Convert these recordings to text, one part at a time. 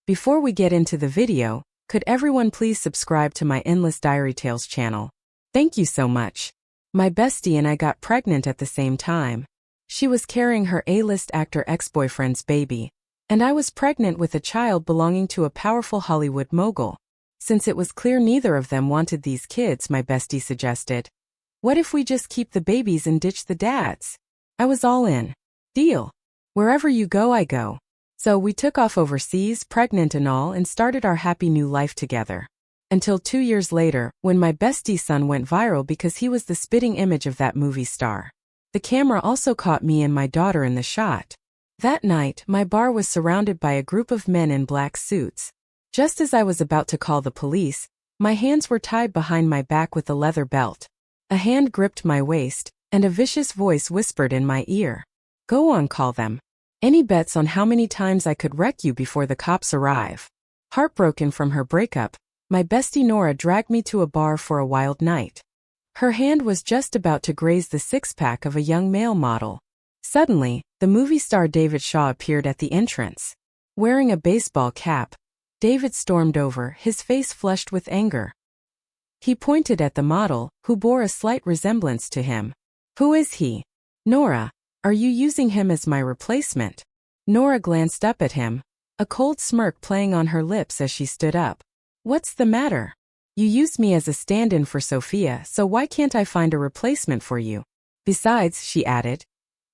Before we get into the video, could everyone please subscribe to my Endless Diary Tales channel? Thank you so much. My bestie and I got pregnant at the same time. She was carrying her A-list actor ex-boyfriend's baby, and I was pregnant with a child belonging to a powerful Hollywood mogul. Since it was clear neither of them wanted these kids, my bestie suggested, what if we just keep the babies and ditch the dads? I was all in. Deal. Wherever you go, I go. So we took off overseas, pregnant and all, and started our happy new life together. Until 2 years later, when my bestie's son went viral because he was the spitting image of that movie star. The camera also caught me and my daughter in the shot. That night, my bar was surrounded by a group of men in black suits. Just as I was about to call the police, my hands were tied behind my back with a leather belt. A hand gripped my waist, and a vicious voice whispered in my ear. Go on, call them. Any bets on how many times I could wreck you before the cops arrive? Heartbroken from her breakup, my bestie Nora dragged me to a bar for a wild night. Her hand was just about to graze the six-pack of a young male model. Suddenly, the movie star David Shaw appeared at the entrance. Wearing a baseball cap, David stormed over, his face flushed with anger. He pointed at the model, who bore a slight resemblance to him. Who is he? Nora, are you using him as my replacement? Nora glanced up at him, a cold smirk playing on her lips as she stood up. What's the matter? You used me as a stand-in for Sophia, so why can't I find a replacement for you? Besides, she added,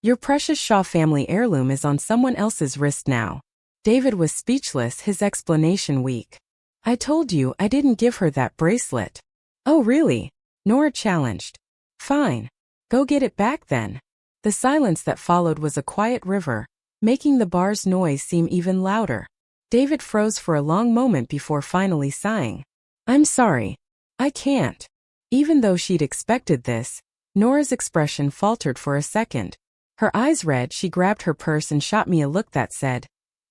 your precious Shaw family heirloom is on someone else's wrist now. David was speechless, his explanation weak. I told you I didn't give her that bracelet. Oh really? Nora challenged. Fine. Go get it back then. The silence that followed was a quiet river, making the bar's noise seem even louder. David froze for a long moment before finally sighing. I'm sorry. I can't. Even though she'd expected this, Nora's expression faltered for a second. Her eyes red, she grabbed her purse and shot me a look that said,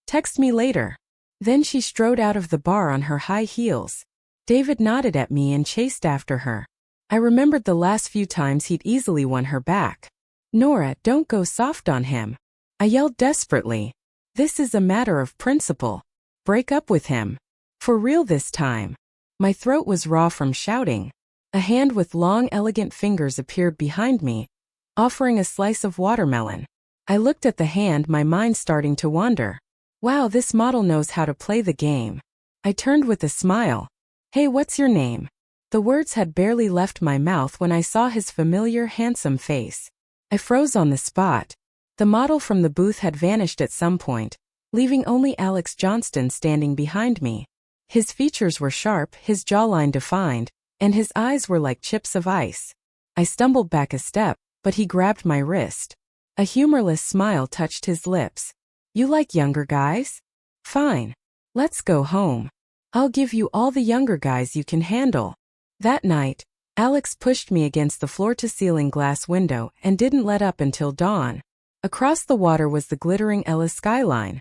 text me later. Then she strode out of the bar on her high heels. David nodded at me and chased after her. I remembered the last few times he'd easily won her back. Nora, don't go soft on him. I yelled desperately. This is a matter of principle. Break up with him. For real this time. My throat was raw from shouting. A hand with long, elegant fingers appeared behind me, offering a slice of watermelon. I looked at the hand, my mind starting to wander. Wow, this model knows how to play the game. I turned with a smile. Hey, what's your name? The words had barely left my mouth when I saw his familiar, handsome face. I froze on the spot. The model from the booth had vanished at some point, leaving only Alex Johnston standing behind me. His features were sharp, his jawline defined, and his eyes were like chips of ice. I stumbled back a step, but he grabbed my wrist. A humorless smile touched his lips. You like younger guys? Fine. Let's go home. I'll give you all the younger guys you can handle. That night, Alex pushed me against the floor-to-ceiling glass window and didn't let up until dawn. Across the water was the glittering Ellis skyline,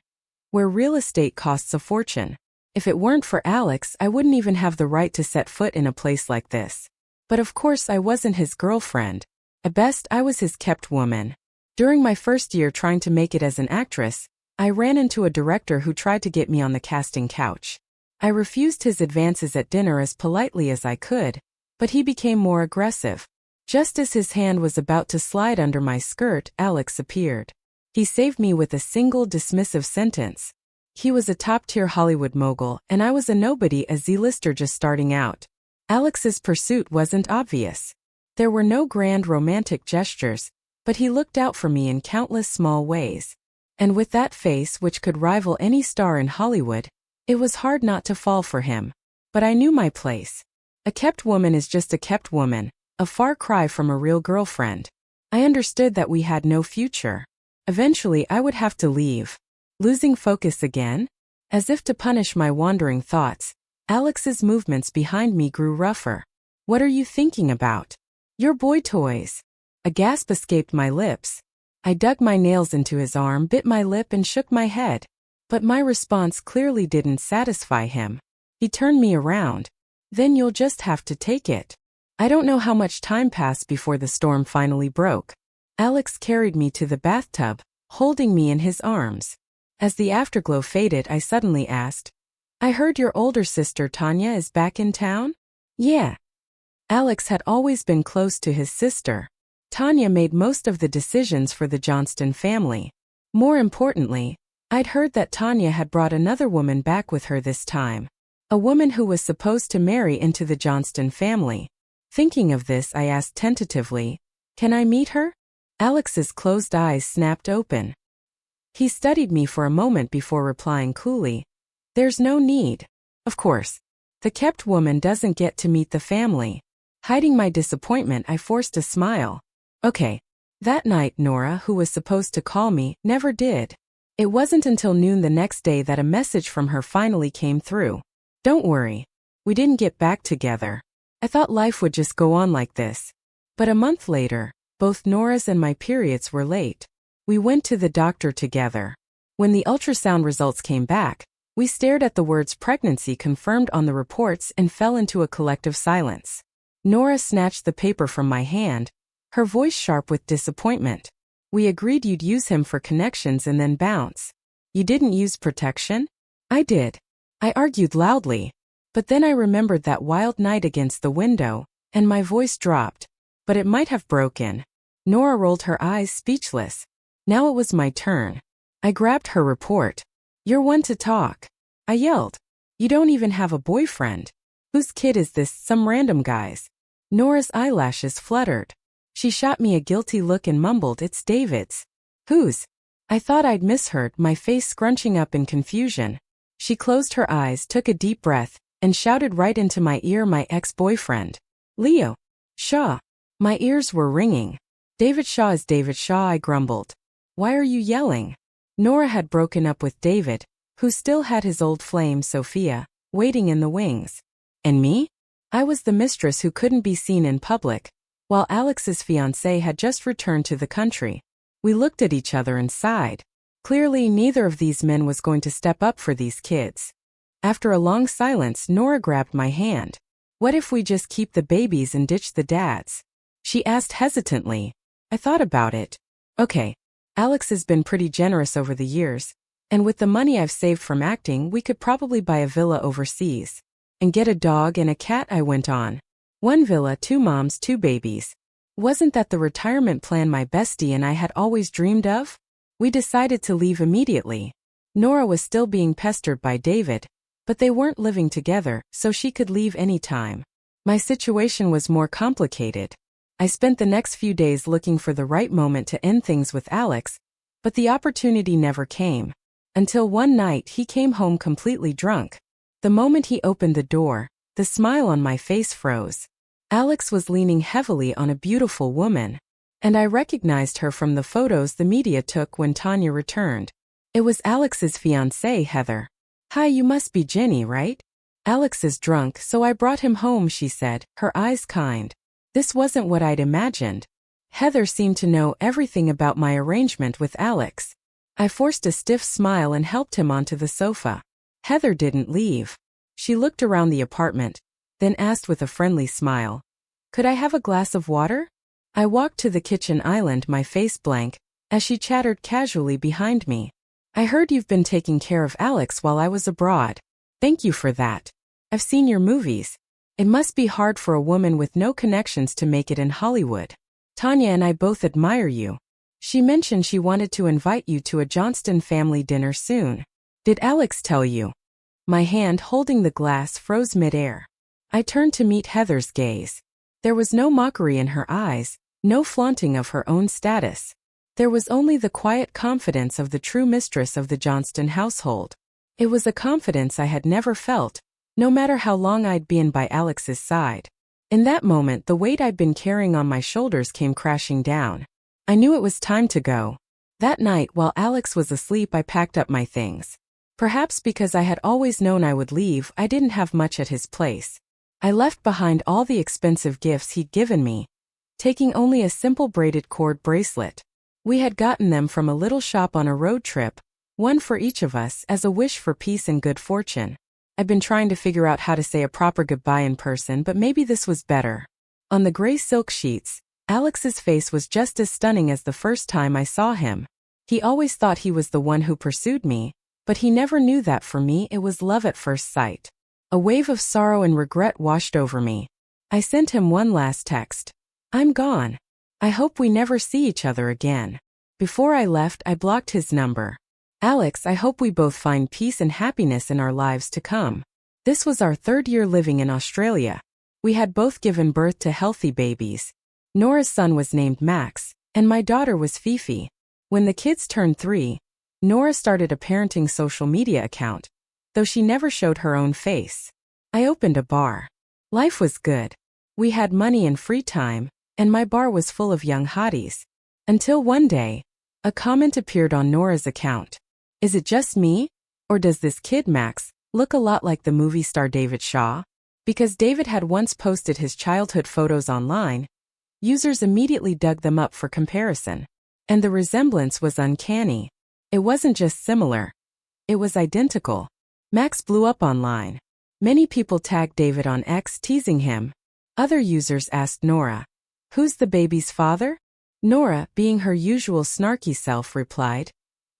where real estate costs a fortune. If it weren't for Alex, I wouldn't even have the right to set foot in a place like this. But of course I wasn't his girlfriend. At best, I was his kept woman. During my first year trying to make it as an actress, I ran into a director who tried to get me on the casting couch. I refused his advances at dinner as politely as I could, but he became more aggressive. Just as his hand was about to slide under my skirt, Alex appeared. He saved me with a single dismissive sentence. He was a top-tier Hollywood mogul, and I was a nobody, a Z-lister just starting out. Alex's pursuit wasn't obvious. There were no grand romantic gestures, but he looked out for me in countless small ways. And with that face which could rival any star in Hollywood, it was hard not to fall for him. But I knew my place. A kept woman is just a kept woman, a far cry from a real girlfriend. I understood that we had no future. Eventually I would have to leave. Losing focus again? As if to punish my wandering thoughts, Alex's movements behind me grew rougher. What are you thinking about? Your boy toys. A gasp escaped my lips. I dug my nails into his arm, bit my lip and shook my head. But my response clearly didn't satisfy him. He turned me around. Then you'll just have to take it. I don't know how much time passed before the storm finally broke. Alex carried me to the bathtub, holding me in his arms. As the afterglow faded, I suddenly asked, I heard your older sister Tanya is back in town? Yeah. Alex had always been close to his sister. Tanya made most of the decisions for the Johnston family. More importantly, I'd heard that Tanya had brought another woman back with her this time. A woman who was supposed to marry into the Johnston family. Thinking of this, I asked tentatively, "Can I meet her?" Alex's closed eyes snapped open. He studied me for a moment before replying coolly, "There's no need. Of course. The kept woman doesn't get to meet the family." Hiding my disappointment, I forced a smile. Okay. That night, Nora, who was supposed to call me, never did. It wasn't until noon the next day that a message from her finally came through. "Don't worry. We didn't get back together. I thought life would just go on like this." But a month later, both Nora's and my periods were late. We went to the doctor together. When the ultrasound results came back, we stared at the words pregnancy confirmed on the reports and fell into a collective silence. Nora snatched the paper from my hand, her voice sharp with disappointment. "We agreed you'd use him for connections and then bounce. You didn't use protection?" "I did." I argued loudly. But then I remembered that wild night against the window, and my voice dropped. But it might have broken. Nora rolled her eyes, speechless. Now it was my turn. I grabbed her report. "You're one to talk," I yelled. "You don't even have a boyfriend. Whose kid is this, some random guy's?" Nora's eyelashes fluttered. She shot me a guilty look and mumbled, "It's David's." "Whose?" I thought I'd misheard, my face scrunching up in confusion. She closed her eyes, took a deep breath, and shouted right into my ear, "My ex-boyfriend. Leo Shaw." My ears were ringing. "David Shaw is David Shaw," I grumbled. "Why are you yelling?" Nora had broken up with David, who still had his old flame, Sophia, waiting in the wings. And me? I was the mistress who couldn't be seen in public, while Alex's fiancé had just returned to the country. We looked at each other and sighed. Clearly, neither of these men was going to step up for these kids. After a long silence, Nora grabbed my hand. "What if we just keep the babies and ditch the dads?" she asked hesitantly. I thought about it. Okay, Alex has been pretty generous over the years, and with the money I've saved from acting, we could probably buy a villa overseas. And get a dog and a cat, I went on. One villa, 2 moms, 2 babies. Wasn't that the retirement plan my bestie and I had always dreamed of? We decided to leave immediately. Nora was still being pestered by David, but they weren't living together, so she could leave any time. My situation was more complicated. I spent the next few days looking for the right moment to end things with Alex, but the opportunity never came. Until one night he came home completely drunk. The moment he opened the door, the smile on my face froze. Alex was leaning heavily on a beautiful woman, and I recognized her from the photos the media took when Tanya returned. It was Alex's fiancée, Heather. "Hi, you must be Jenny, right? Alex is drunk, so I brought him home," she said, her eyes kind. This wasn't what I'd imagined. Heather seemed to know everything about my arrangement with Alex. I forced a stiff smile and helped him onto the sofa. Heather didn't leave. She looked around the apartment, then asked with a friendly smile, "Could I have a glass of water?" I walked to the kitchen island, my face blank, as she chattered casually behind me. "I heard you've been taking care of Alex while I was abroad. Thank you for that. I've seen your movies. It must be hard for a woman with no connections to make it in Hollywood. Tanya and I both admire you. She mentioned she wanted to invite you to a Johnston family dinner soon. Did Alex tell you?" My hand holding the glass froze midair. I turned to meet Heather's gaze. There was no mockery in her eyes, no flaunting of her own status. There was only the quiet confidence of the true mistress of the Johnston household. It was a confidence I had never felt, no matter how long I'd been by Alex's side. In that moment, the weight I'd been carrying on my shoulders came crashing down. I knew it was time to go. That night, while Alex was asleep, I packed up my things. Perhaps because I had always known I would leave, I didn't have much at his place. I left behind all the expensive gifts he'd given me, taking only a simple braided cord bracelet. We had gotten them from a little shop on a road trip, one for each of us, as a wish for peace and good fortune. I'd been trying to figure out how to say a proper goodbye in person, but maybe this was better. On the gray silk sheets, Alex's face was just as stunning as the first time I saw him. He always thought he was the one who pursued me, But he never knew that for me it was love at first sight. A wave of sorrow and regret washed over me. I sent him one last text. I'm gone. I hope we never see each other again. Before I left, I blocked his number. Alex, I hope we both find peace and happiness in our lives to come. This was our 3rd year living in Australia. We had both given birth to healthy babies. Nora's son was named Max, and my daughter was Fifi. When the kids turned 3, Nora started a parenting social media account, though she never showed her own face. I opened a bar. Life was good. We had money and free time, and my bar was full of young hotties. Until one day, a comment appeared on Nora's account. Is it just me? Or does this kid Max look a lot like the movie star David Shaw? Because David had once posted his childhood photos online, users immediately dug them up for comparison. And the resemblance was uncanny. It wasn't just similar. It was identical. Max blew up online. Many people tagged David on X teasing him. Other users asked Nora, "Who's the baby's father?" Nora, being her usual snarky self, replied,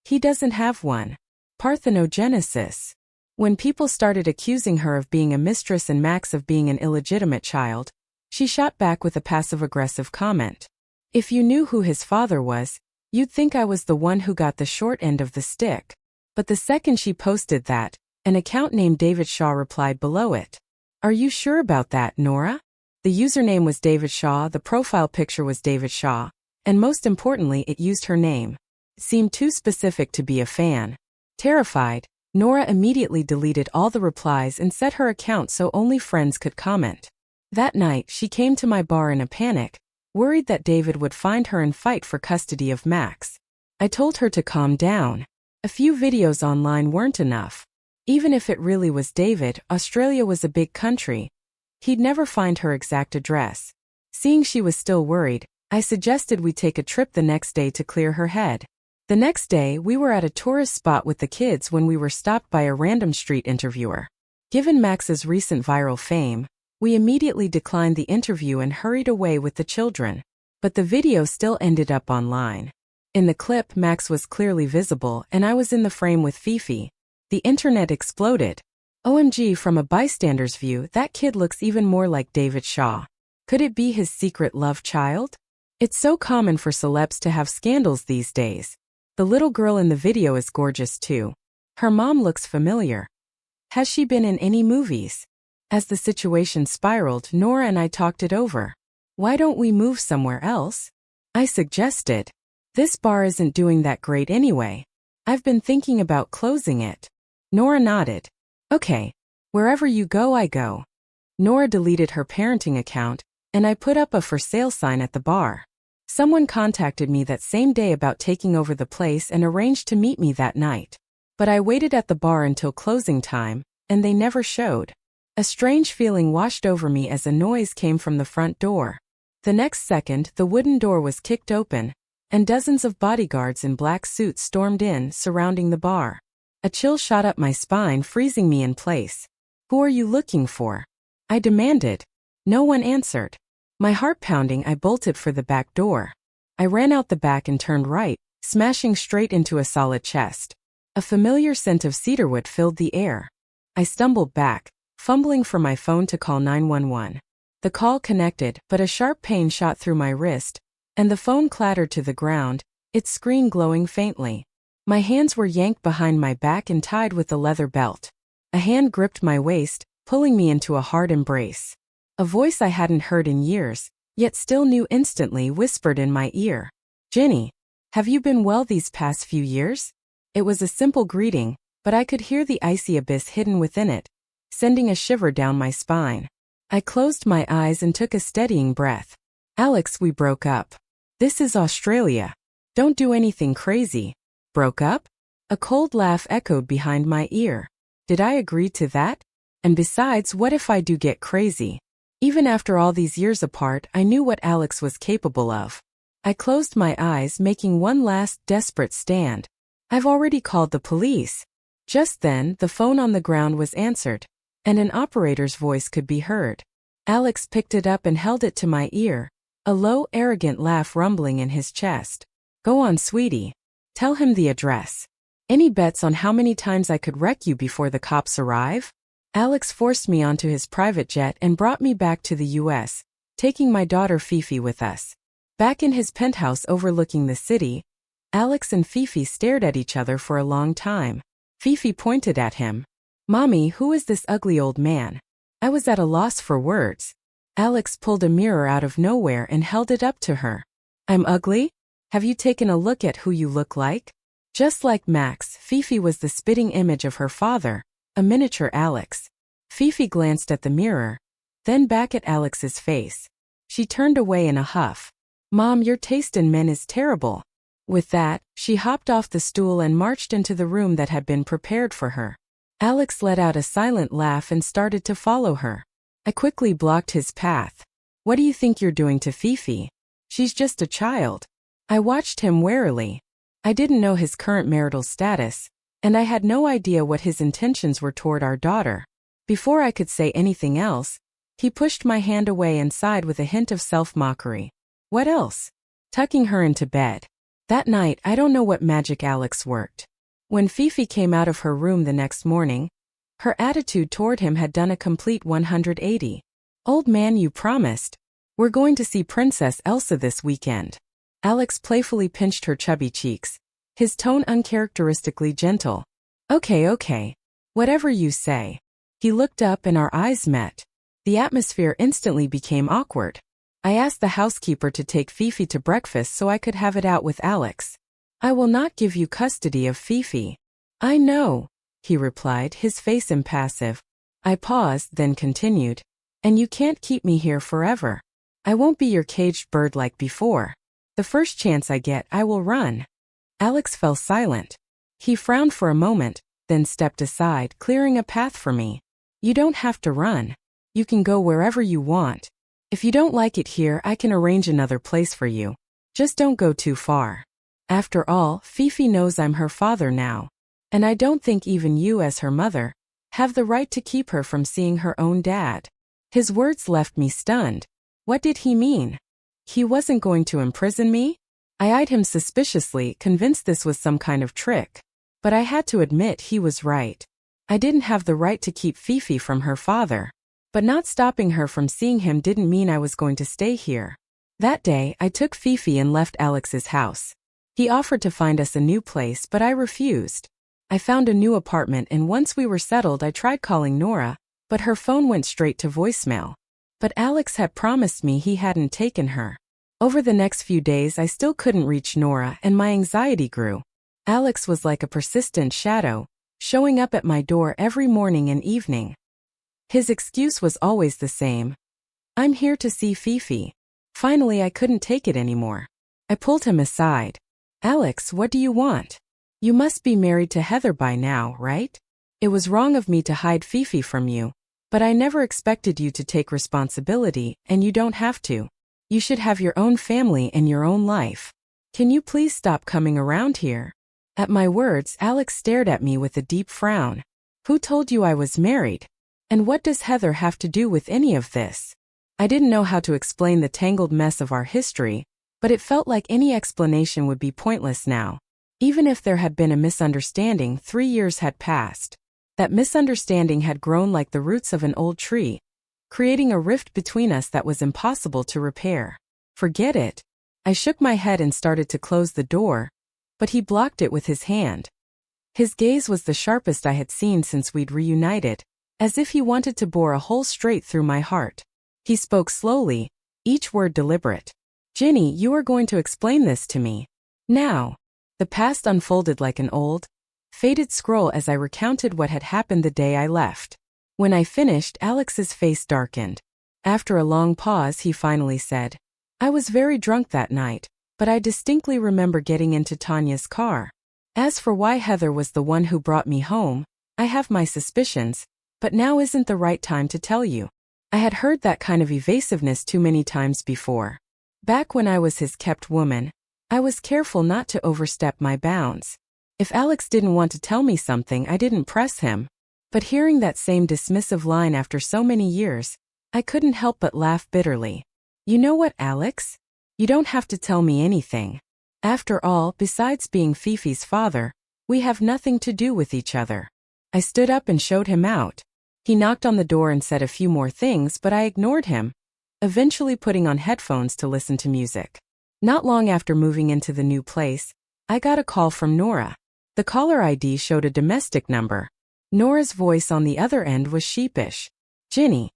"He doesn't have one. Parthenogenesis." When people started accusing her of being a mistress and Max of being an illegitimate child, she shot back with a passive-aggressive comment. "If you knew who his father was, you'd think I was the one who got the short end of the stick." But the second she posted that, an account named David Shaw replied below it. "Are you sure about that, Nora?" The username was David Shaw, the profile picture was David Shaw, and most importantly it used her name. It seemed too specific to be a fan. Terrified, Nora immediately deleted all the replies and set her account so only friends could comment. That night, she came to my bar in a panic, worried that David would find her and fight for custody of Max. I told her to calm down. A few videos online weren't enough. Even if it really was David, Australia was a big country. He'd never find her exact address. Seeing she was still worried, I suggested we take a trip the next day to clear her head. The next day, we were at a tourist spot with the kids when we were stopped by a random street interviewer. Given Max's recent viral fame, we immediately declined the interview and hurried away with the children. But the video still ended up online. In the clip, Max was clearly visible and I was in the frame with Fifi. The internet exploded. OMG, from a bystander's view, that kid looks even more like David Shaw. Could it be his secret love child? It's so common for celebs to have scandals these days. The little girl in the video is gorgeous too. Her mom looks familiar. Has she been in any movies? As the situation spiraled, Nora and I talked it over. Why don't we move somewhere else? I suggested. This bar isn't doing that great anyway. I've been thinking about closing it. Nora nodded. Okay. Wherever you go, I go. Nora deleted her parenting account, and I put up a for sale sign at the bar. Someone contacted me that same day about taking over the place and arranged to meet me that night. But I waited at the bar until closing time, and they never showed. A strange feeling washed over me as a noise came from the front door. The next second, the wooden door was kicked open, and dozens of bodyguards in black suits stormed in, surrounding the bar. A chill shot up my spine, freezing me in place. "Who are you looking for?" I demanded. No one answered. My heart pounding, I bolted for the back door. I ran out the back and turned right, smashing straight into a solid chest. A familiar scent of cedarwood filled the air. I stumbled back, fumbling for my phone to call 911. The call connected, but a sharp pain shot through my wrist, and the phone clattered to the ground, its screen glowing faintly. My hands were yanked behind my back and tied with a leather belt. A hand gripped my waist, pulling me into a hard embrace. A voice I hadn't heard in years, yet still knew instantly, whispered in my ear. "Jenny, have you been well these past few years?" It was a simple greeting, but I could hear the icy abyss hidden within it, sending a shiver down my spine. I closed my eyes and took a steadying breath. "Alex, we broke up. This is Australia. Don't do anything crazy." "Broke up?" A cold laugh echoed behind my ear. Did I agree to that? And besides, what if I do get crazy? Even after all these years apart, I knew what Alex was capable of. I closed my eyes, making one last desperate stand. I've already called the police. Just then, the phone on the ground was answered, and an operator's voice could be heard. Alex picked it up and held it to my ear, a low, arrogant laugh rumbling in his chest. "Go on, sweetie. Tell him the address." Any bets on how many times I could wreck you before the cops arrive? Alex forced me onto his private jet and brought me back to the U.S., taking my daughter Fifi with us. Back in his penthouse overlooking the city, Alex and Fifi stared at each other for a long time. Fifi pointed at him. "Mommy, who is this ugly old man?" I was at a loss for words. Alex pulled a mirror out of nowhere and held it up to her. "I'm ugly? Have you taken a look at who you look like?" Just like Max, Fifi was the spitting image of her father, a miniature Alex. Fifi glanced at the mirror, then back at Alex's face. She turned away in a huff. "Mom, your taste in men is terrible." With that, she hopped off the stool and marched into the room that had been prepared for her. Alex let out a silent laugh and started to follow her. I quickly blocked his path. "What do you think you're doing to Fifi? She's just a child." I watched him warily. I didn't know his current marital status, and I had no idea what his intentions were toward our daughter. Before I could say anything else, he pushed my hand away and sighed with a hint of self-mockery. What else? Tucking her into bed. That night, I don't know what magic Alex worked. When Fifi came out of her room the next morning, her attitude toward him had done a complete 180. "Old man, you promised. We're going to see Princess Elsa this weekend." Alex playfully pinched her chubby cheeks, his tone uncharacteristically gentle. Okay. Whatever you say." He looked up and our eyes met. The atmosphere instantly became awkward. I asked the housekeeper to take Fifi to breakfast so I could have it out with Alex. "I will not give you custody of Fifi." "I know," he replied, his face impassive. I paused, then continued. "And you can't keep me here forever. I won't be your caged bird like before. The first chance I get, I will run." Alex fell silent. He frowned for a moment, then stepped aside, clearing a path for me. "You don't have to run. You can go wherever you want. If you don't like it here, I can arrange another place for you. Just don't go too far. After all, Fifi knows I'm her father now. And I don't think even you, as her mother, have the right to keep her from seeing her own dad." His words left me stunned. What did he mean? He wasn't going to imprison me? I eyed him suspiciously, convinced this was some kind of trick. But I had to admit he was right. I didn't have the right to keep Fifi from her father. But not stopping her from seeing him didn't mean I was going to stay here. That day, I took Fifi and left Alex's house. He offered to find us a new place, but I refused. I found a new apartment, and once we were settled, I tried calling Nora, but her phone went straight to voicemail. But Alex had promised me he hadn't taken her. Over the next few days, I still couldn't reach Nora, and my anxiety grew. Alex was like a persistent shadow, showing up at my door every morning and evening. His excuse was always the same. "I'm here to see Fifi." Finally, I couldn't take it anymore. I pulled him aside. "Alex, what do you want? You must be married to Heather by now, right? It was wrong of me to hide Fifi from you, but I never expected you to take responsibility, and you don't have to. You should have your own family and your own life. Can you please stop coming around here?" At my words, Alex stared at me with a deep frown. "Who told you I was married? And what does Heather have to do with any of this?" I didn't know how to explain the tangled mess of our history, but it felt like any explanation would be pointless now. Even if there had been a misunderstanding, 3 years had passed. That misunderstanding had grown like the roots of an old tree, creating a rift between us that was impossible to repair. "Forget it." I shook my head and started to close the door, but he blocked it with his hand. His gaze was the sharpest I had seen since we'd reunited, as if he wanted to bore a hole straight through my heart. He spoke slowly, each word deliberate. "Ginny, you are going to explain this to me. Now." The past unfolded like an old, faded scroll as I recounted what had happened the day I left. When I finished, Alex's face darkened. After a long pause, he finally said, "I was very drunk that night, but I distinctly remember getting into Tanya's car. As for why Heather was the one who brought me home, I have my suspicions, but now isn't the right time to tell you." I had heard that kind of evasiveness too many times before. Back when I was his kept woman, I was careful not to overstep my bounds. If Alex didn't want to tell me something, I didn't press him. But hearing that same dismissive line after so many years, I couldn't help but laugh bitterly. "You know what, Alex? You don't have to tell me anything. After all, besides being Fifi's father, We have nothing to do with each other. I stood up and showed him out. He knocked on the door and said a few more things, but I ignored him, eventually putting on headphones to listen to music. Not long after moving into the new place, I got a call from Nora. The caller ID showed a domestic number. Nora's voice on the other end was sheepish. "Ginny,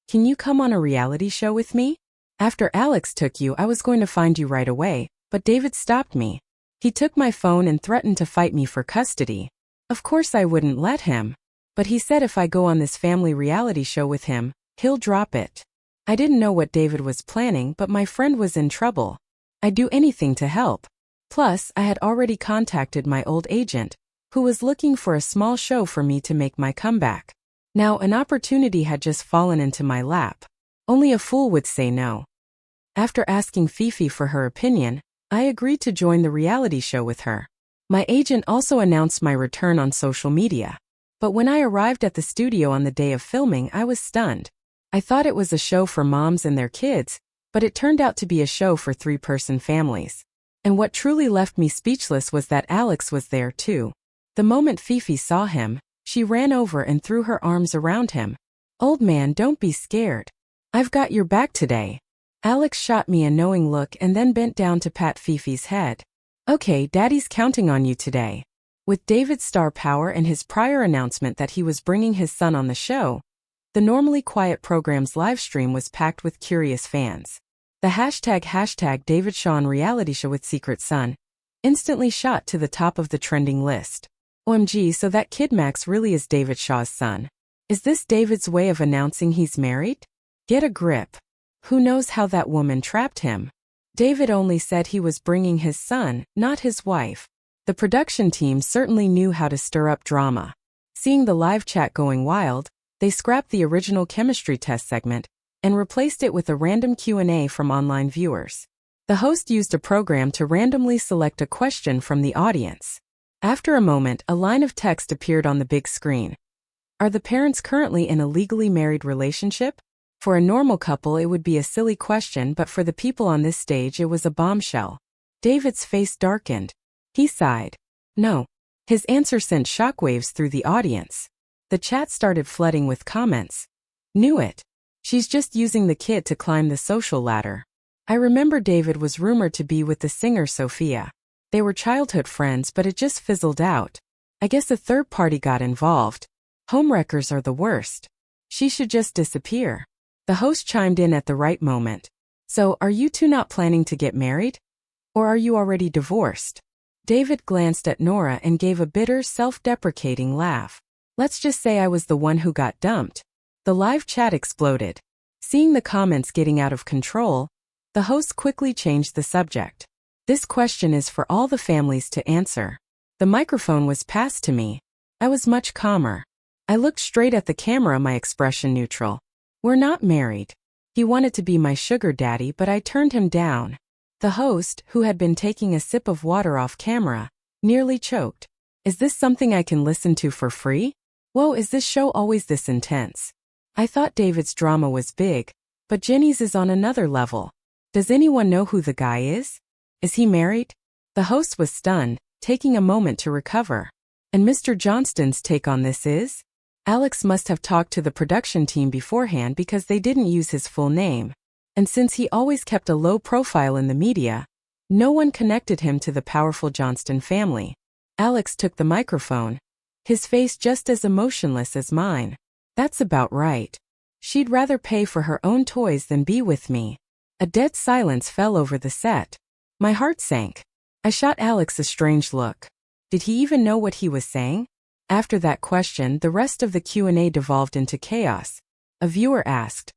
can you come on a reality show with me? After Alex took you, I was going to find you right away, but David stopped me. He took my phone and threatened to fight me for custody. Of course I wouldn't let him. But he said if I go on this family reality show with him, he'll drop it." I didn't know what David was planning, but my friend was in trouble. I'd do anything to help. Plus, I had already contacted my old agent, who was looking for a small show for me to make my comeback. Now, an opportunity had just fallen into my lap. Only a fool would say no. After asking Fifi for her opinion, I agreed to join the reality show with her. My agent also announced my return on social media. But when I arrived at the studio on the day of filming, I was stunned. I thought it was a show for moms and their kids, but it turned out to be a show for 3-person families. And what truly left me speechless was that Alex was there too. The moment Fifi saw him, she ran over and threw her arms around him. "Old man, don't be scared. I've got your back today." Alex shot me a knowing look and then bent down to pat Fifi's head. "Okay, Daddy's counting on you today." With David's star power and his prior announcement that he was bringing his son on the show, the normally quiet program's livestream was packed with curious fans. The hashtag David Shawn reality show with secret son instantly shot to the top of the trending list. OMG, so that kid Max really is David Shaw's son. Is this David's way of announcing he's married? Get a grip. Who knows how that woman trapped him? David only said he was bringing his son, not his wife. The production team certainly knew how to stir up drama. Seeing the live chat going wild, they scrapped the original chemistry test segment and replaced it with a random Q&A from online viewers. The host used a program to randomly select a question from the audience. After a moment, a line of text appeared on the big screen. Are the parents currently in a legally married relationship? For a normal couple, it would be a silly question, but for the people on this stage, it was a bombshell. David's face darkened. He sighed. No. His answer sent shockwaves through the audience. The chat started flooding with comments. Knew it. She's just using the kid to climb the social ladder. I remember David was rumored to be with the singer Sophia. They were childhood friends, but it just fizzled out. I guess a third party got involved. Homewreckers are the worst. She should just disappear. The host chimed in at the right moment. So, are you two not planning to get married? Or are you already divorced? David glanced at Nora and gave a bitter, self-deprecating laugh. Let's just say I was the one who got dumped. The live chat exploded. Seeing the comments getting out of control, the host quickly changed the subject. This question is for all the families to answer. The microphone was passed to me. I was much calmer. I looked straight at the camera, my expression neutral. We're not married. He wanted to be my sugar daddy, but I turned him down. The host, who had been taking a sip of water off camera, nearly choked. Is this something I can listen to for free? Whoa, is this show always this intense? I thought David's drama was big, but Jenny's is on another level. Does anyone know who the guy is? Is he married? The host was stunned, taking a moment to recover. And Mr. Johnston's take on this is? Alex must have talked to the production team beforehand because they didn't use his full name. And since he always kept a low profile in the media, no one connected him to the powerful Johnston family. Alex took the microphone, his face just as emotionless as mine. That's about right. She'd rather pay for her own toys than be with me. A dead silence fell over the set. My heart sank. I shot Alex a strange look. Did he even know what he was saying? After that question, the rest of the Q&A devolved into chaos. A viewer asked,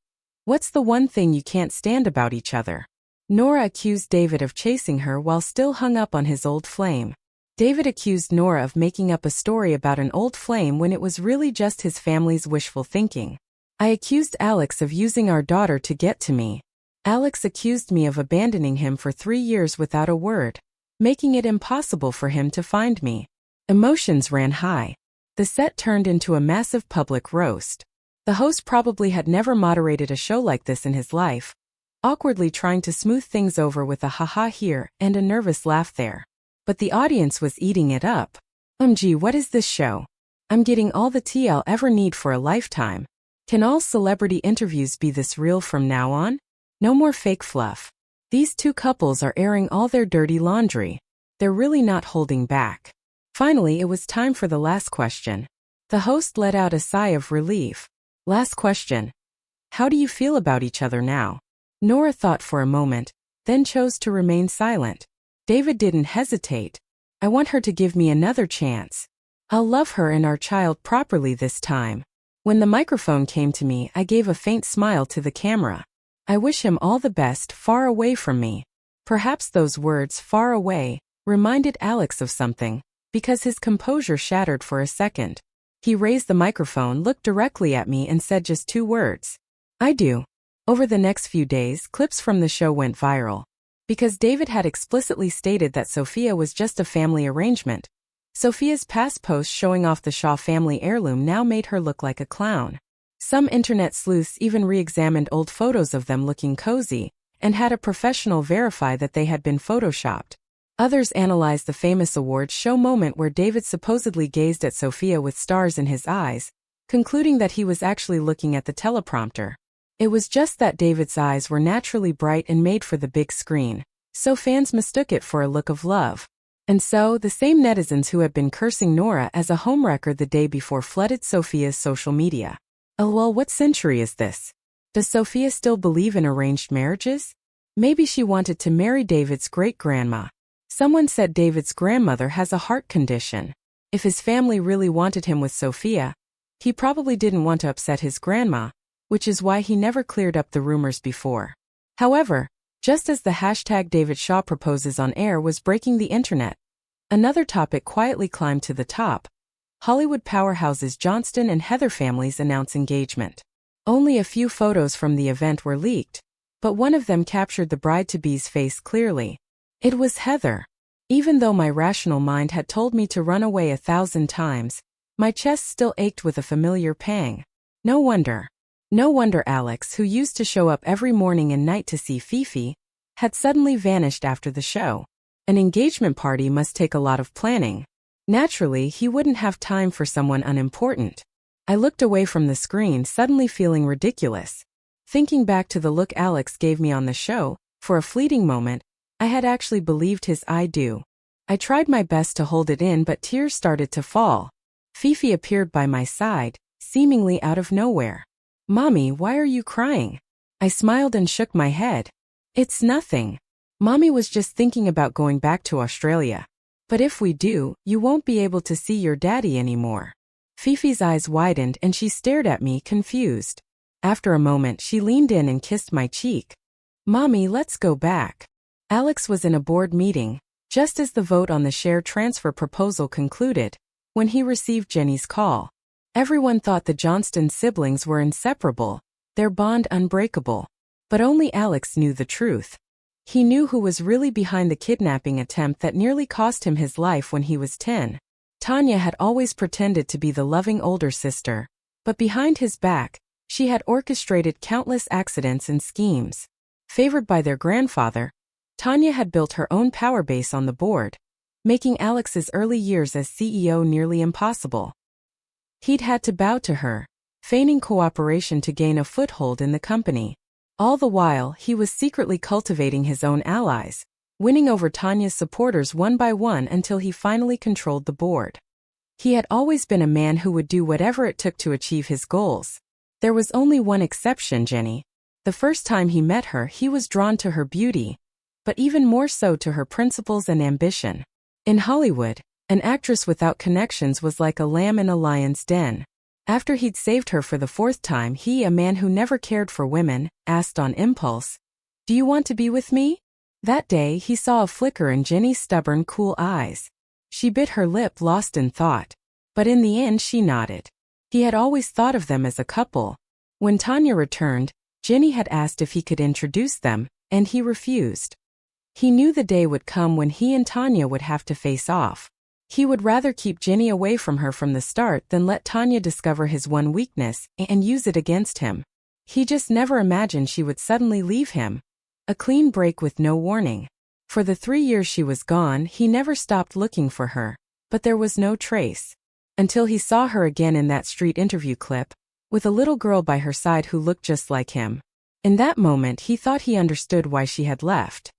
"What's the one thing you can't stand about each other?" Nora accused David of chasing her while still hung up on his old flame. David accused Nora of making up a story about an old flame when it was really just his family's wishful thinking. I accused Alex of using our daughter to get to me. Alex accused me of abandoning him for 3 years without a word, making it impossible for him to find me. Emotions ran high. The set turned into a massive public roast. The host probably had never moderated a show like this in his life, awkwardly trying to smooth things over with a haha here and a nervous laugh there. But the audience was eating it up. Gee, what is this show? I'm getting all the tea I'll ever need for a lifetime. Can all celebrity interviews be this real from now on? No more fake fluff. These two couples are airing all their dirty laundry. They're really not holding back. Finally, it was time for the last question. The host let out a sigh of relief. Last question. How do you feel about each other now? Nora thought for a moment, then chose to remain silent. David didn't hesitate. I want her to give me another chance. I'll love her and our child properly this time. When the microphone came to me, I gave a faint smile to the camera. I wish him all the best far away from me. Perhaps those words, far away, reminded Alex of something, because his composure shattered for a second. He raised the microphone, looked directly at me and said just 2 words. I do. Over the next few days, clips from the show went viral. Because David had explicitly stated that Sophia was just a family arrangement. Sophia's past posts showing off the Shaw family heirloom now made her look like a clown. Some internet sleuths even re-examined old photos of them looking cozy, and had a professional verify that they had been photoshopped. Others analyzed the famous awards show moment where David supposedly gazed at Sophia with stars in his eyes, concluding that he was actually looking at the teleprompter. It was just that David's eyes were naturally bright and made for the big screen, so fans mistook it for a look of love. And so, the same netizens who had been cursing Nora as a homewrecker the day before flooded Sophia's social media. Oh well, what century is this? Does Sophia still believe in arranged marriages? Maybe she wanted to marry David's great-grandma. Someone said David's grandmother has a heart condition. If his family really wanted him with Sophia, he probably didn't want to upset his grandma, which is why he never cleared up the rumors before. However, just as the hashtag David Shaw proposes on air was breaking the internet, another topic quietly climbed to the top. Hollywood powerhouses Johnston and Heather families announce engagement. Only a few photos from the event were leaked, but one of them captured the bride-to-be's face clearly. It was Heather. Even though my rational mind had told me to run away 1,000 times, my chest still ached with a familiar pang. No wonder. No wonder Alex, who used to show up every morning and night to see Fifi, had suddenly vanished after the show. An engagement party must take a lot of planning. Naturally, he wouldn't have time for someone unimportant. I looked away from the screen, suddenly feeling ridiculous. Thinking back to the look Alex gave me on the show, for a fleeting moment, I had actually believed his I do. I tried my best to hold it in, but tears started to fall. Fifi appeared by my side, seemingly out of nowhere. Mommy, why are you crying? I smiled and shook my head. It's nothing. Mommy was just thinking about going back to Australia. But if we do, you won't be able to see your daddy anymore. Fifi's eyes widened and she stared at me confused. After a moment, she leaned in and kissed my cheek. Mommy, let's go back. Alex was in a board meeting, just as the vote on the share transfer proposal concluded, when he received Jenny's call. Everyone thought the Johnston siblings were inseparable, their bond unbreakable. But only Alex knew the truth. He knew who was really behind the kidnapping attempt that nearly cost him his life when he was 10. Tanya had always pretended to be the loving older sister, but behind his back, she had orchestrated countless accidents and schemes. Favored by their grandfather, Tanya had built her own power base on the board, making Alex's early years as CEO nearly impossible. He'd had to bow to her, feigning cooperation to gain a foothold in the company. All the while, he was secretly cultivating his own allies, winning over Tanya's supporters one by one until he finally controlled the board. He had always been a man who would do whatever it took to achieve his goals. There was only one exception, Jenny. The first time he met her, he was drawn to her beauty, but even more so to her principles and ambition. In Hollywood, an actress without connections was like a lamb in a lion's den. After he'd saved her for the 4th time, he, a man who never cared for women, asked on impulse, "Do you want to be with me?" That day, he saw a flicker in Jenny's stubborn, cool eyes. She bit her lip, lost in thought. But in the end, she nodded. He had always thought of them as a couple. When Tanya returned, Jenny had asked if he could introduce them, and he refused. He knew the day would come when he and Tanya would have to face off. He would rather keep Jenny away from her from the start than let Tanya discover his one weakness and use it against him. He just never imagined she would suddenly leave him. A clean break with no warning. For the 3 years she was gone, he never stopped looking for her. but there was no trace. Until he saw her again in that street interview clip, with a little girl by her side who looked just like him. In that moment he thought he understood why she had left.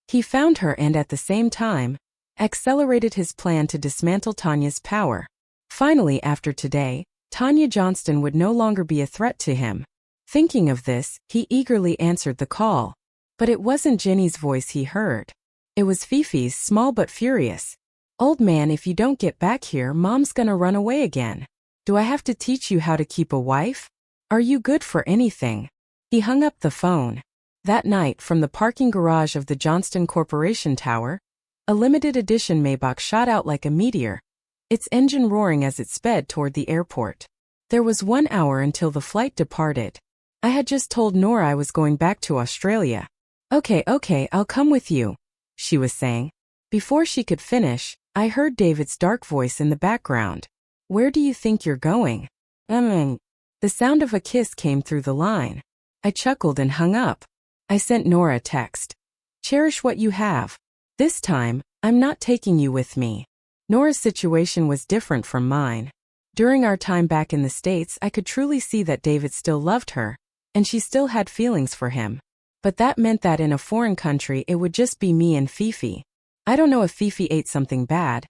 He found her and at the same time, accelerated his plan to dismantle Tanya's power. Finally, after today, Tanya Johnston would no longer be a threat to him. Thinking of this, he eagerly answered the call. But it wasn't Jenny's voice he heard. It was Fifi's, small but furious. "Old man, if you don't get back here, Mom's gonna run away again. Do I have to teach you how to keep a wife? Are you good for anything?" He hung up the phone. That night, from the parking garage of the Johnston Corporation Tower, a limited edition Maybach shot out like a meteor, its engine roaring as it sped toward the airport. There was 1 hour until the flight departed. I had just told Nora I was going back to Australia. Okay, I'll come with you," she was saying. Before she could finish, I heard David's dark voice in the background. "Where do you think you're going?" The sound of a kiss came through the line. I chuckled and hung up. I sent Nora a text. "Cherish what you have. This time, I'm not taking you with me." Nora's situation was different from mine. During our time back in the States, I could truly see that David still loved her, and she still had feelings for him. But that meant that in a foreign country it would just be me and Fifi. I don't know if Fifi ate something bad,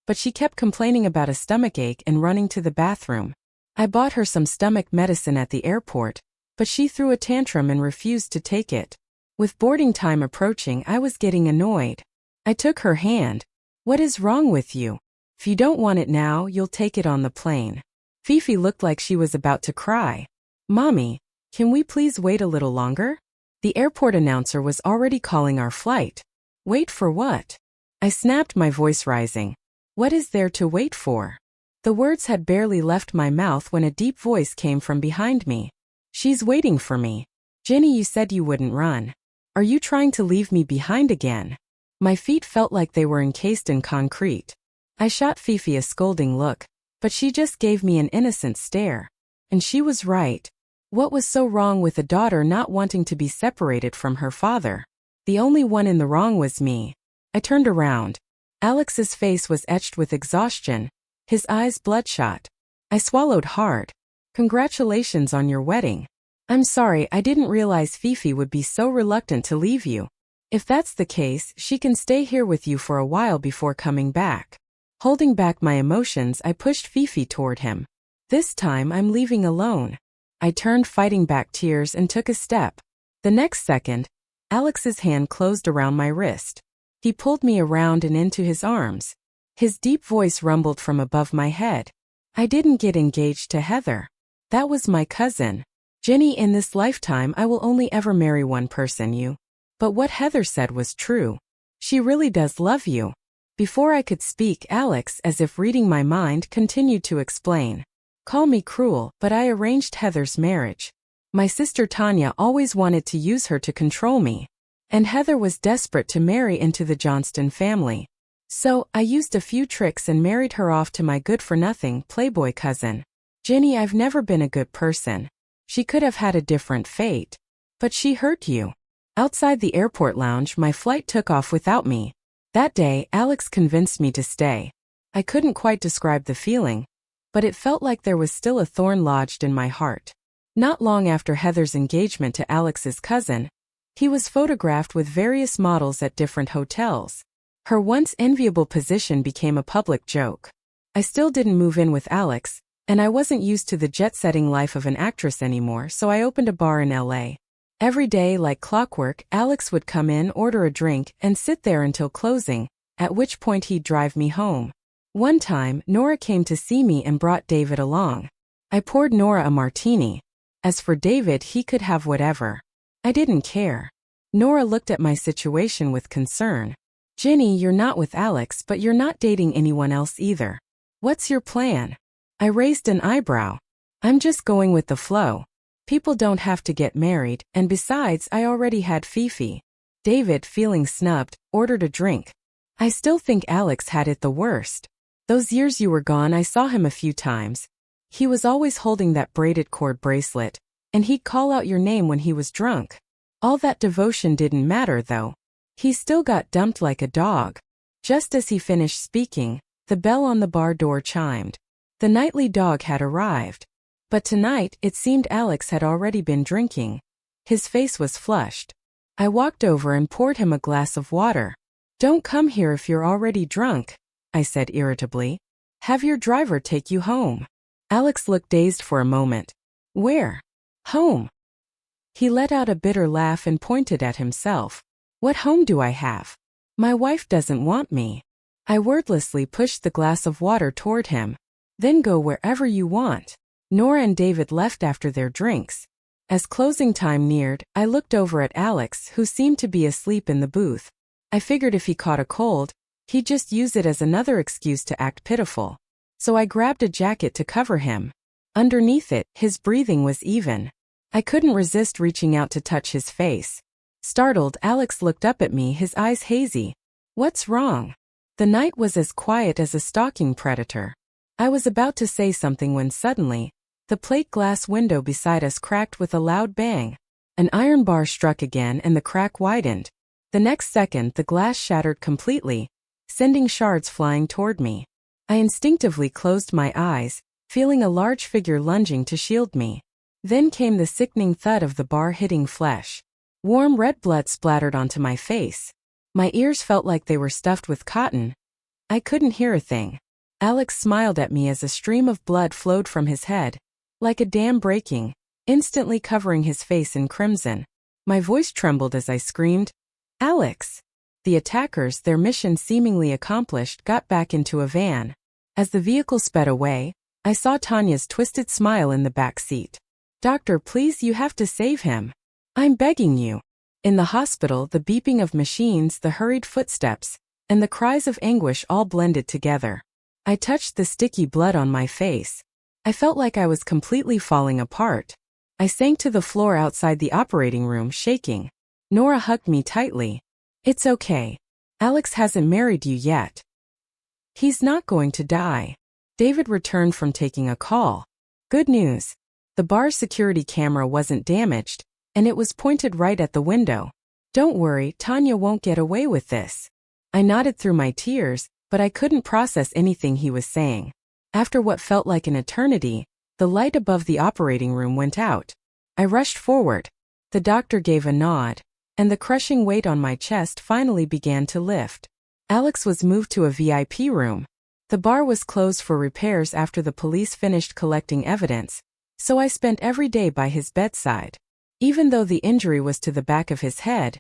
but she kept complaining about a stomachache and running to the bathroom. I bought her some stomach medicine at the airport, but she threw a tantrum and refused to take it. With boarding time approaching, I was getting annoyed. I took her hand. "What is wrong with you? If you don't want it now, you'll take it on the plane." Fifi looked like she was about to cry. "Mommy, can we please wait a little longer?" The airport announcer was already calling our flight. "Wait for what?" I snapped, my voice rising. "What is there to wait for?" The words had barely left my mouth when a deep voice came from behind me. "She's waiting for me. Jenny, you said you wouldn't run. Are you trying to leave me behind again?" My feet felt like they were encased in concrete. I shot Fifi a scolding look, but she just gave me an innocent stare. And she was right. What was so wrong with a daughter not wanting to be separated from her father? The only one in the wrong was me. I turned around. Alex's face was etched with exhaustion, his eyes bloodshot. I swallowed hard. "Congratulations on your wedding. I'm sorry, I didn't realize Fifi would be so reluctant to leave you. If that's the case, she can stay here with you for a while before coming back." Holding back my emotions, I pushed Fifi toward him. "This time I'm leaving alone." I turned, fighting back tears, and took a step. The next second, Alex's hand closed around my wrist. He pulled me around and into his arms. His deep voice rumbled from above my head. "I didn't get engaged to Heather. That was my cousin. Jenny, in this lifetime I will only ever marry one person, you. But what Heather said was true. She really does love you." Before I could speak, Alex, as if reading my mind, continued to explain. "Call me cruel, but I arranged Heather's marriage. My sister Tanya always wanted to use her to control me. And Heather was desperate to marry into the Johnston family. So, I used a few tricks and married her off to my good-for-nothing playboy cousin. Jenny, I've never been a good person. She could have had a different fate. But she hurt you." Outside the airport lounge, my flight took off without me. That day, Alex convinced me to stay. I couldn't quite describe the feeling, but it felt like there was still a thorn lodged in my heart. Not long after Heather's engagement to Alex's cousin, he was photographed with various models at different hotels. Her once enviable position became a public joke. I still didn't move in with Alex, and I wasn't used to the jet-setting life of an actress anymore, so I opened a bar in LA. Every day, like clockwork, Alex would come in, order a drink, and sit there until closing, at which point he'd drive me home. One time, Nora came to see me and brought David along. I poured Nora a martini. As for David, he could have whatever. I didn't care. Nora looked at my situation with concern. "Jenny, you're not with Alex, but you're not dating anyone else either. What's your plan?" I raised an eyebrow. "I'm just going with the flow. People don't have to get married, and besides, I already had Fifi." David, feeling snubbed, ordered a drink. "I still think Alex had it the worst. Those years you were gone, I saw him a few times. He was always holding that braided cord bracelet, and he'd call out your name when he was drunk. All that devotion didn't matter, though. He still got dumped like a dog." Just as he finished speaking, The bell on the bar door chimed. The nightly dog had arrived. But tonight, it seemed Alex had already been drinking. His face was flushed. I walked over and poured him a glass of water. "Don't come here if you're already drunk," I said irritably. "Have your driver take you home." Alex looked dazed for a moment. "Where?" "Home." He let out a bitter laugh and pointed at himself. "What home do I have? My wife doesn't want me." I wordlessly pushed the glass of water toward him. "Then go wherever you want." Nora and David left after their drinks. As closing time neared, I looked over at Alex, who seemed to be asleep in the booth. I figured if he caught a cold, he'd just use it as another excuse to act pitiful. So I grabbed a jacket to cover him. Underneath it, his breathing was even. I couldn't resist reaching out to touch his face. Startled, Alex looked up at me, his eyes hazy. "What's wrong?" The night was as quiet as a stalking predator. I was about to say something when suddenly, the plate glass window beside us cracked with a loud bang. An iron bar struck again and the crack widened. The next second, the glass shattered completely, sending shards flying toward me. I instinctively closed my eyes, feeling a large figure lunging to shield me. Then came the sickening thud of the bar hitting flesh. Warm red blood splattered onto my face. My ears felt like they were stuffed with cotton. I couldn't hear a thing. Alex smiled at me as a stream of blood flowed from his head, like a dam breaking, instantly covering his face in crimson. My voice trembled as I screamed, "Alex!" The attackers, their mission seemingly accomplished, got back into a van. As the vehicle sped away, I saw Tanya's twisted smile in the back seat. "Doctor, please, you have to save him. I'm begging you." In the hospital, the beeping of machines, the hurried footsteps, and the cries of anguish all blended together. I touched the sticky blood on my face. I felt like I was completely falling apart. I sank to the floor outside the operating room, shaking. Nora hugged me tightly. "It's okay. Alex hasn't married you yet. He's not going to die." David returned from taking a call. "Good news. The bar's security camera wasn't damaged, and it was pointed right at the window. Don't worry, Tanya won't get away with this." I nodded through my tears, but I couldn't process anything he was saying. After what felt like an eternity, the light above the operating room went out. I rushed forward. The doctor gave a nod, and the crushing weight on my chest finally began to lift. Alex was moved to a VIP room. The bar was closed for repairs after the police finished collecting evidence, so I spent every day by his bedside. Even though the injury was to the back of his head,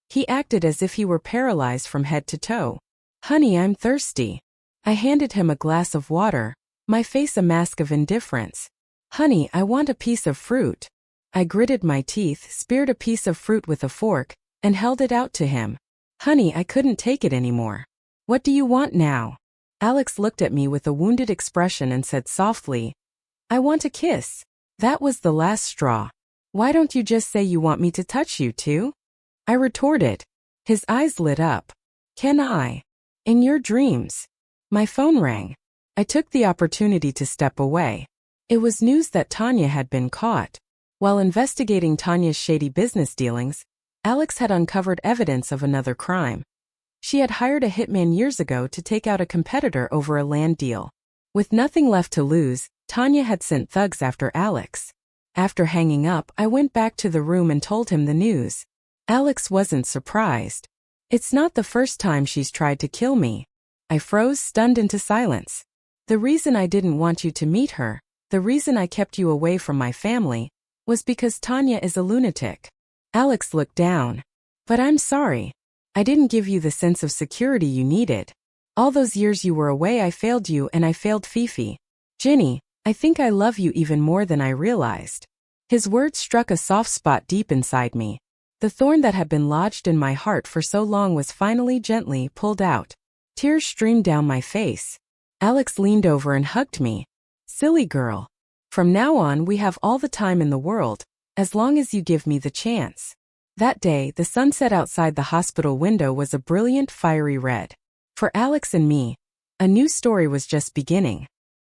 he acted as if he were paralyzed from head to toe. "Honey, I'm thirsty." I handed him a glass of water, my face a mask of indifference. "Honey, I want a piece of fruit." I gritted my teeth, speared a piece of fruit with a fork, and held it out to him. "Honey, I couldn't take it anymore." "What do you want now?" Alex looked at me with a wounded expression and said softly, "I want a kiss." That was the last straw. "Why don't you just say you want me to touch you too?" I retorted. His eyes lit up. "Can I? In your dreams?" My phone rang. I took the opportunity to step away. It was news that Tanya had been caught. While investigating Tanya's shady business dealings, Alex had uncovered evidence of another crime. She had hired a hitman years ago to take out a competitor over a land deal. With nothing left to lose, Tanya had sent thugs after Alex. After hanging up, I went back to the room and told him the news. Alex wasn't surprised. "It's not the first time she's tried to kill me." I froze, stunned into silence. "The reason I didn't want you to meet her, the reason I kept you away from my family, was because Tanya is a lunatic." Alex looked down. "But I'm sorry. I didn't give you the sense of security you needed. All those years you were away, I failed you and I failed Fifi. Ginny, I think I love you even more than I realized." His words struck a soft spot deep inside me. The thorn that had been lodged in my heart for so long was finally gently pulled out. Tears streamed down my face. Alex leaned over and hugged me. "Silly girl. From now on we have all the time in the world, as long as you give me the chance." That day, the sunset outside the hospital window was a brilliant, fiery red. For Alex and me, a new story was just beginning.